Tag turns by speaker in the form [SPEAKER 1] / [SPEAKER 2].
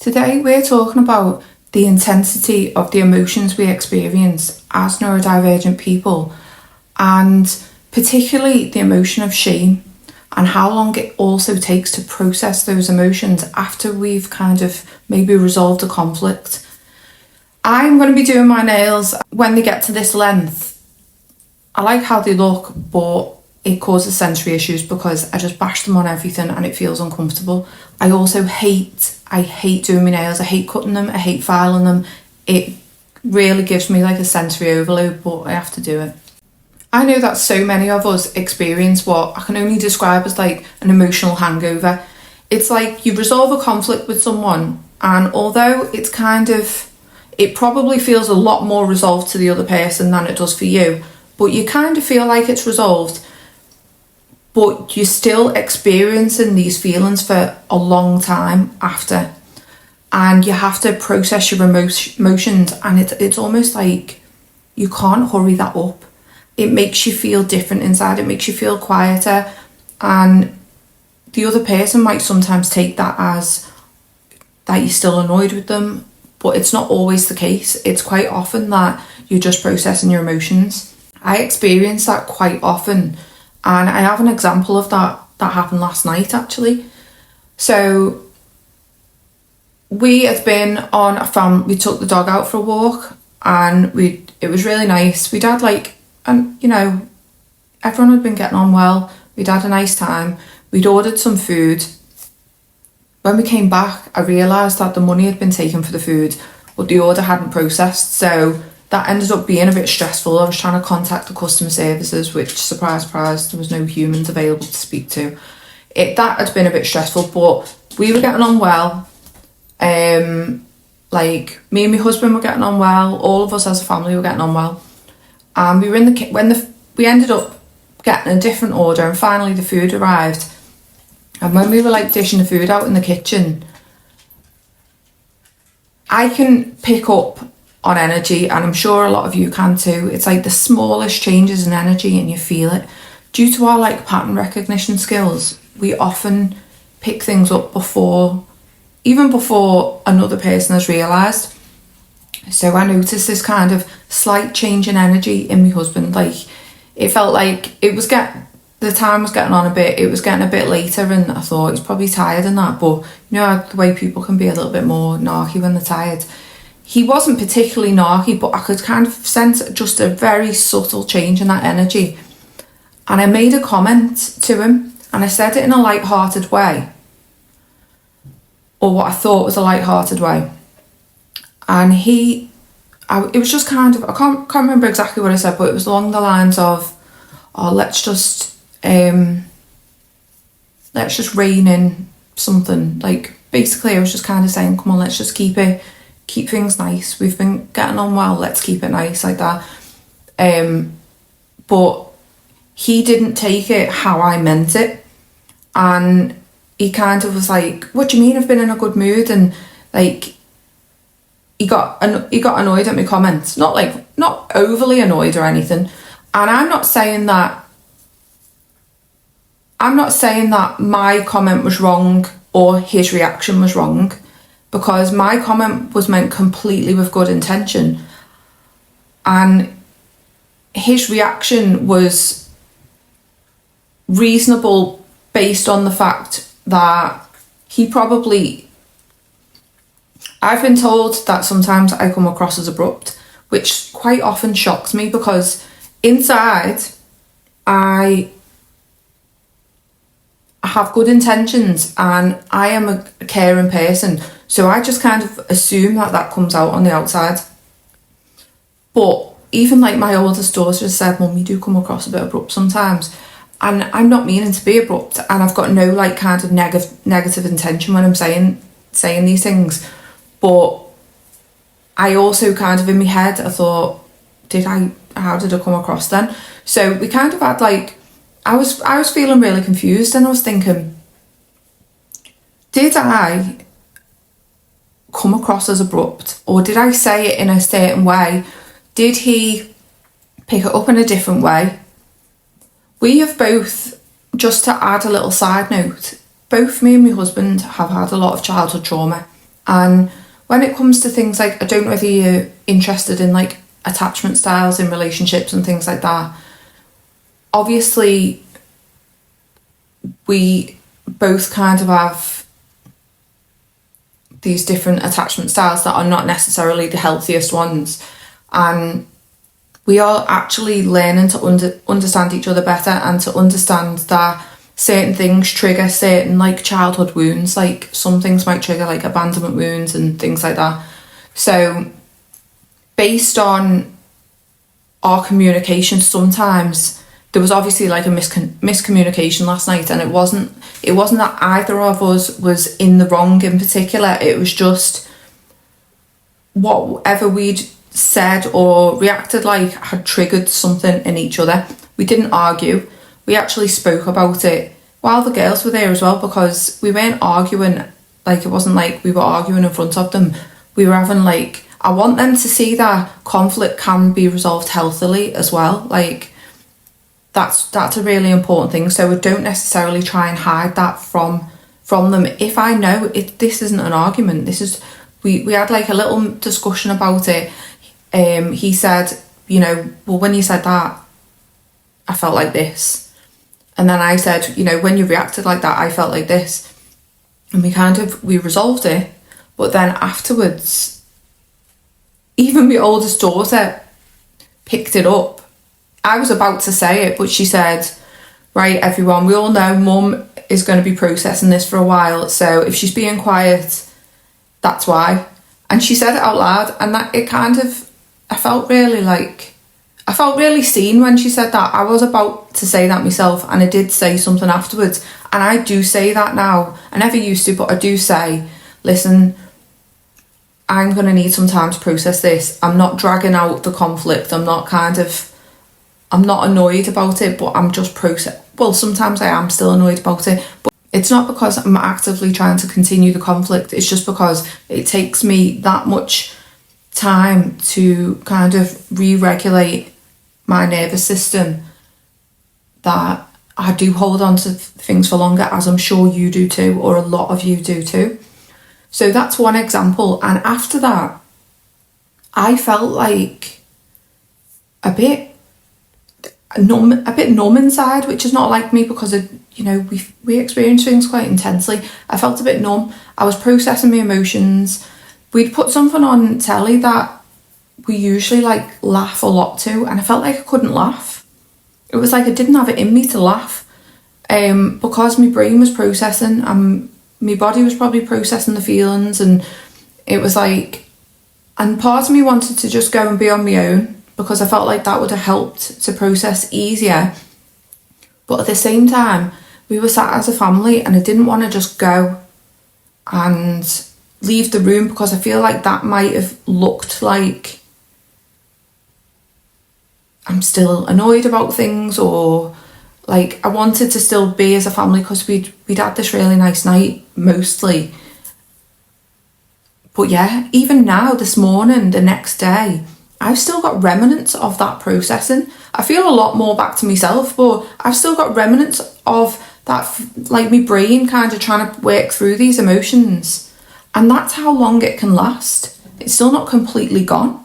[SPEAKER 1] Today we're talking about the intensity of the emotions we experience as neurodivergent people, and particularly the emotion of shame, and how long it also takes to process those emotions after we've kind of maybe resolved a conflict. I'm going to be doing my nails when they get to this length. I like how they look, but it causes sensory issues because I just bash them on everything and it feels uncomfortable. I also hate doing my nails. I hate cutting them. I hate filing them. It really gives me like a sensory overload, but I have to do it. I know that so many of us experience what I can only describe as like an emotional hangover. It's like you resolve a conflict with someone, and although it probably feels a lot more resolved to the other person than it does for you, but you kind of feel like it's resolved, but you're still experiencing these feelings for a long time after, and you have to process your emotions, and it's almost like you can't hurry that up. It makes you feel different inside, it makes you feel quieter, and the other person might sometimes take that as that you're still annoyed with them, but it's not always the case. It's quite often that you're just processing your emotions. I experience that quite often, and I have an example of that happened last night actually. So we had been on we took the dog out for a walk, and it was really nice. We'd had everyone had been getting on well. We'd had a nice time. We'd ordered some food. When we came back, I realised that the money had been taken for the food, but the order hadn't processed, so that ended up being a bit stressful. I was trying to contact the customer services, which, surprise, surprise, there was no humans available to speak to. That had been a bit stressful, but we were getting on well. Me and my husband were getting on well. All of us as a family were getting on well. And we were in we ended up getting a different order, and finally the food arrived. And when we were dishing the food out in the kitchen, I can pick up on energy, and I'm sure a lot of you can too. It's like the smallest changes in energy and you feel it. Due to our pattern recognition skills, we often pick things up even before another person has realised. So I noticed this kind of slight change in energy in my husband. It felt like the time was getting on a bit, it was getting a bit later, and I thought he's probably tired and that, but the way people can be a little bit more narky when they're tired. He wasn't particularly narky, but I could kind of sense just a very subtle change in that energy. And I made a comment to him, and I said it in a light-hearted way, or what I thought was a light-hearted way. And it was just kind of, I can't remember exactly what I said, but it was along the lines of, let's just rein in something. Basically I was just kind of saying, come on, let's just keep things nice. We've been getting on well, let's keep it nice, like that. But he didn't take it how I meant it, and he kind of was like, what do you mean I've been in a good mood? And he got annoyed at my comments, not overly annoyed or anything. And I'm not saying that my comment was wrong or his reaction was wrong, because my comment was meant completely with good intention, and his reaction was reasonable based on the fact that I've been told that sometimes I come across as abrupt, which quite often shocks me, because inside I have good intentions and I am a caring person, so I just kind of assume that comes out on the outside. But even my oldest daughter has said, Mum, you do come across a bit abrupt sometimes, and I'm not meaning to be abrupt, and I've got no kind of negative intention when I'm saying these things. But I also kind of in my head, I thought, how did I come across then? So we kind of had I was feeling really confused, and I was thinking, did I come across as abrupt, or did I say it in a certain way? Did he pick it up in a different way? We have both, just to add a little side note, both me and my husband have had a lot of childhood trauma. And when it comes to things like, I don't know whether you're interested in like attachment styles in relationships and things like that. Obviously, we both kind of have these different attachment styles that are not necessarily the healthiest ones. And we are actually learning to understand each other better, and to understand that certain things trigger certain like childhood wounds. Like some things might trigger like abandonment wounds and things like that. So based on our communication, sometimes there was obviously like a miscommunication last night, and it wasn't that either of us was in the wrong in particular. It was just whatever we'd said or reacted like had triggered something in each other. We didn't argue. We actually spoke about it while the girls were there as well, because we weren't arguing. Like, it wasn't like we were arguing in front of them. We were having like, I want them to see that conflict can be resolved healthily as well. Like, that's a really important thing. So we don't necessarily try and hide that from them. If I know this isn't an argument, this is, we had like a little discussion about it. He said, you know, well, when you said that, I felt like this. And then I said, you know, when you reacted like that, I felt like this. And we resolved it. But then afterwards, even my oldest daughter picked it up. I was about to say it, but she said, right, everyone, we all know Mum is going to be processing this for a while. So if she's being quiet, that's why. And she said it out loud, and that it kind of, I felt really seen when she said that. I was about to say that myself, and I did say something afterwards. And I do say that now. I never used to, but I do say, listen, I'm going to need some time to process this. I'm not dragging out the conflict. I'm not annoyed about it, but I'm just well, sometimes I am still annoyed about it, but it's not because I'm actively trying to continue the conflict. It's just because it takes me that much time to kind of re-regulate my nervous system that I do hold on to things for longer, as I'm sure you do too, or a lot of you do too. So that's one example. And after that, I felt like a bit numb inside, which is not like me, because we experience things quite intensely. I felt a bit numb. I was processing my emotions. We'd put something on telly that we usually like laugh a lot to, and I felt like I couldn't laugh. It was like I didn't have it in me to laugh, because my brain was processing, and my body was probably processing the feelings, and it was like, and part of me wanted to just go and be on my own, because I felt like that would have helped to process easier. But at the same time, we were sat as a family, and I didn't want to just go and leave the room, because I feel like that might have looked like I'm still annoyed about things, or like I wanted to still be as a family, because we'd had this really nice night mostly. But yeah, even now, this morning, the next day, I've still got remnants of that processing. I feel a lot more back to myself, but I've still got remnants of that, like my brain kind of trying to work through these emotions. And that's how long it can last. It's still not completely gone.